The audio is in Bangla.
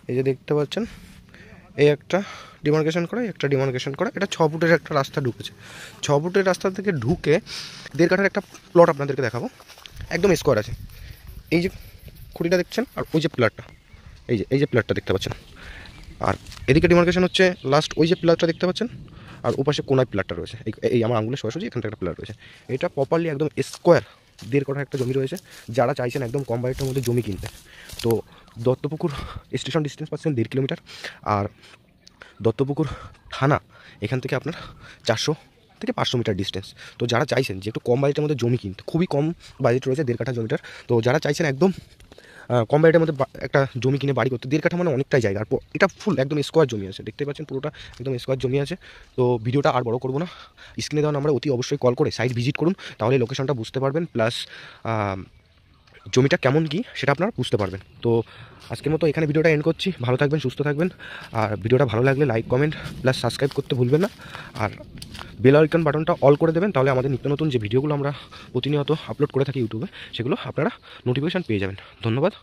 এই যে দেখতে পাচ্ছেন, এই একটা ডিমার্কেশন করা, একটা ডিমার্কেশন করা, এটা 6 ফুটের একটা রাস্তা ঢুকেছে। 6 ফুটের রাস্তা থেকে ঢুকে 1.5 কাঠার একটা প্লট আপনাদেরকে দেখাবো, একদম স্কোয়ার আছে। এই যে খুঁটিটা দেখছেন, আর ওই যে পিলারটা, এই যে পিলারটা দেখতে পাচ্ছেন, আর এদিকে ডিমার্কেশন হচ্ছে লাস্ট ওই যে পিলারটা দেখতে পাচ্ছেন, আর ওপাশে কোনায় পিলারটা রয়েছে, এই আমার আঙুলের সোজাসুজি এখানটা একটা পিলার রয়েছে। এটা প্রপারলি একদম স্কোয়ার 1.5 কাঠা একটা জমি রয়েছে। যারা চাইছেন একদম কম বাজেটের মধ্যে জমি কিনতে, তো দত্তপুকুর স্টেশন ডিস্টেন্স পাচ্ছেন 1.5 কিলোমিটার, আর দত্তপুকুর থানা এখান থেকে আপনার 400 থেকে 500 মিটার ডিস্টেন্স। তো যারা চাইছেন যে একটু কম বাজেটের মধ্যে জমি কিনতে, খুবই কম বাজেট রয়েছে 1.5 কাঠা জমিটার, তো যারা চাইছেন একদম কম বাজেটের মধ্যে একটা জমি কিনে বাড়ি করতে, 1.5 কাঠা মানে অনেকটাই জায়গা, আর এটা ফুল একদম স্কোয়ার জমি আছে, দেখতে পাচ্ছেন পুরোটা একদম স্কোয়ার জমি আছে। তো ভিডিওটা আর বড় করবো না, স্ক্রিনে দেওয়া নাম্বারে অতি অবশ্যই কল করে সাইট ভিজিট করুন, তাহলে লোকেশনটা বুঝতে পারবেন, প্লাস জমিটা কেমন কি সেটা আপনারা বুঝতে পারবেন। তো আজকের মতো এখানে ভিডিওটা এন্ড করছি। ভালো থাকবেন, সুস্থ থাকবেন, আর ভিডিওটা ভালো লাগলে লাইক, কমেন্ট প্লাস সাবস্ক্রাইব করতে ভুলবেন না, আর বেল আইকন বাটনটা অল করে দেবেন, তাহলে আমাদের নিত্য নতুন যে ভিডিওগুলো আমরা প্রতিনিয়ত আপলোড করে থাকি ইউটিউবে, সেগুলো আপনারা নোটিফিকেশান পেয়ে যাবেন। ধন্যবাদ।